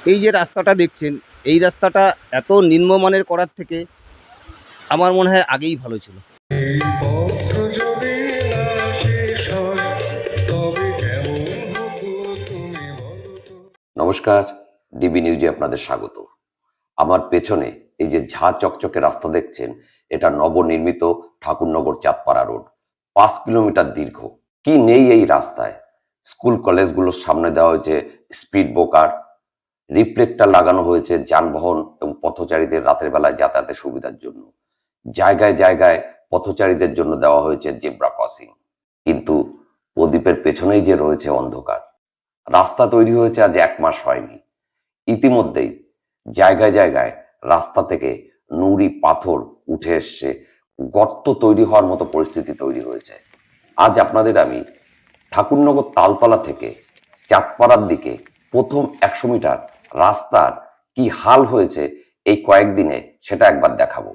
এই যে রাস্তাটা দেখছেন, এই রাস্তাটা এত নিম্নমানের করার থেকে আমার মনে হয় আগেই ভালো ছিল। নমস্কার, ডিবি নিউজে আপনাদের স্বাগত। আমার পেছনে এই যে ঝাঁ চকচকে রাস্তা দেখছেন, এটা নবনির্মিত ঠাকুরনগর চাঁদপাড়া রোড, 5 কিলোমিটার দীর্ঘ। কি নেই এই রাস্তায়? স্কুল কলেজগুলোর সামনে দেওয়া হয়েছে স্পিড ব্রেকার, রিফ্লেক্টর লাগানো হয়েছে যানবাহন এবং পথচারীদের রাতের বেলায় যাতায়াতের সুবিধার জন্য। জায়গায় জায়গায় পথচারীদের জন্য দেওয়া হয়েছে জেব্রা ক্রসিং। কিন্তু প্রদীপের পেছনেই যে রয়েছে অন্ধকার। রাস্তা তৈরি হয়েছে আজ 1 মাস হয়নি, ইতিমধ্যেই জায়গায় জায়গায় রাস্তা থেকে নুড়ি পাথর উঠে এসছে, গর্ত তৈরি হওয়ার মতো পরিস্থিতি তৈরি হয়েছে। আজ আপনাদের আমি ঠাকুরনগর তালতলা থেকে চাঁদপাড়ার দিকে প্রথম 100 মিটার রাস্তার কি হাল হয়েছে এই কয়েকদিনে সেটা একবার দেখাবো।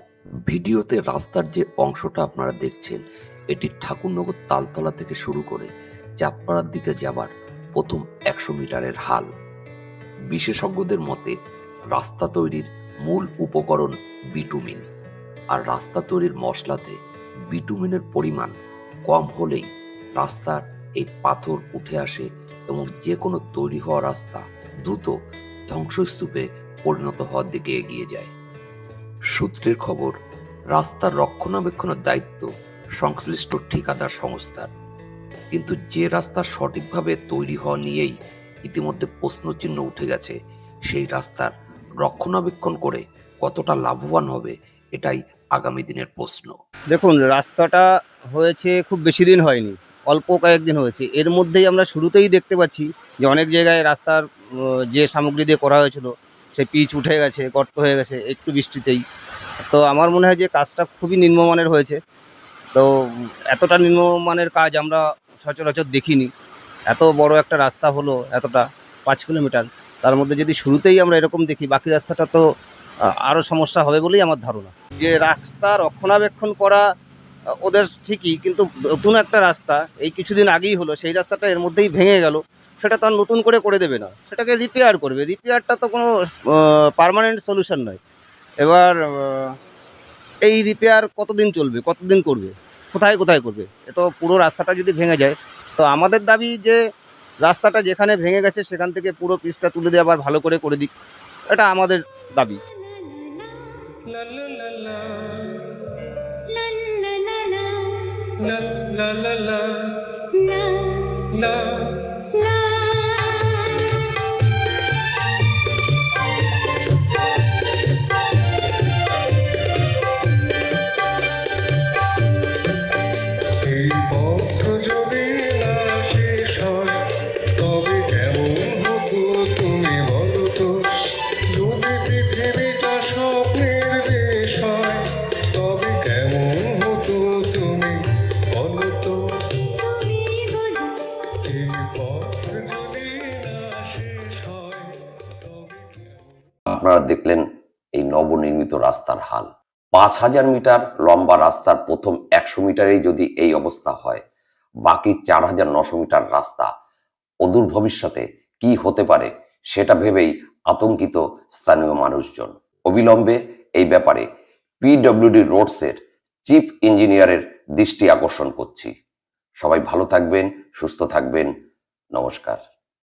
ভিডিওতে রাস্তার যে অংশটা আপনারা দেখছেন, এটি ঠাকুরনগর তালতলা থেকে শুরু করে চাঁদপাড়ার দিকে যাবার প্রথম 100 মিটারের হাল। বিশেষজ্ঞদের মতে রাস্তা তৈরির মূল উপকরণ বিটুমিন, আর রাস্তা তৈরির মশলাতে বিটুমিনের পরিমাণ কম হলেই রাস্তার এই পাথর উঠে আসে এবং যে কোনো তৈরি হওয়া রাস্তা দ্রুত ধ্বংসস্তূপে পরিণত হওয়ার দিকে এগিয়ে যায়। সূত্রের খবর, রাস্তার রক্ষণাবেক্ষণের দায়িত্ব সংশ্লিষ্ট ঠিকাদার সংস্থার, কিন্তু যে রাস্তা সঠিকভাবে তৈরি হওয়া নিয়েই ইতিমধ্যে প্রশ্নচিহ্ন উঠে গেছে, সেই রাস্তার রক্ষণাবেক্ষণ করে কতটা লাভবান হবে এটাই আগামী দিনের প্রশ্ন। দেখুন, রাস্তাটা হয়েছে খুব বেশি দিন হয়নি, অল্প কয়েকদিন হয়েছে। এর মধ্যেই আমরা শুরুতেই দেখতে পাচ্ছি যে অনেক জায়গায় রাস্তার যে সামগ্রী দিয়ে করা হয়েছিল সেই পিচ উঠে গেছে, গর্ত হয়ে গেছে একটু বৃষ্টিতেই। তো আমার মনে হয় যে কাজটা খুবই নিম্নমানের হয়েছে। তো এতটা নিম্নমানের কাজ আমরা সচরাচর দেখিনি। এত বড় একটা রাস্তা হলো, এতটা 5 কিলোমিটার, তার মধ্যে যদি শুরুতেই আমরা এরকম দেখি, বাকি রাস্তাটা তো আরও সমস্যা হবে বলেই আমার ধারণা। যে রাস্তা রক্ষণাবেক্ষণ করা ওদের ঠিকই, কিন্তু নতুন একটা রাস্তা এই কিছুদিন আগেই হলো, সেই রাস্তাটা এর মধ্যেই ভেঙে গেল, সেটা তো আর নতুন করে দেবে না, সেটাকে রিপেয়ার করবে। রিপেয়ারটা তো কোনো পার্মানেন্ট সলিউশন নয়। এবার এই রিপেয়ার কতদিন চলবে, কতদিন করবে, কোথায় কোথায় করবে? এ তো পুরো রাস্তাটা যদি ভেঙে যায়, তো আমাদের দাবি যে রাস্তাটা যেখানে ভেঙে গেছে সেখান থেকে পুরো পিচটা তুলে দিয়ে আবার ভালো করে দিক, এটা আমাদের দাবি। এই পথ যদি না শেষ হয় তবে কেমন হতো তুমি বলো তো? যদি পৃথিবীটা স্বপ্নের দেশ হয় তবে কেমন হতো তুমি বলো তো? এই পথ যদি না শেষ হয় তবে আপনারা দেখলেন এই নবনির্মিত রাস্তার হাল। 5,000 মিটার লম্বা রাস্তার প্রথম 100 মিটারেই যদি এই অবস্থা হয়, বাকি 4,900 মিটার রাস্তা অদূর ভবিষ্যতে কি হতে পারে সেটা ভেবেই আতঙ্কিত স্থানীয় মানুষজন। অবিলম্বে এই ব্যাপারে পিডব্লিউডি রোডসের চিফ ইঞ্জিনিয়ারের দৃষ্টি আকর্ষণ করছি। সবাই ভালো থাকবেন, সুস্থ থাকবেন। নমস্কার।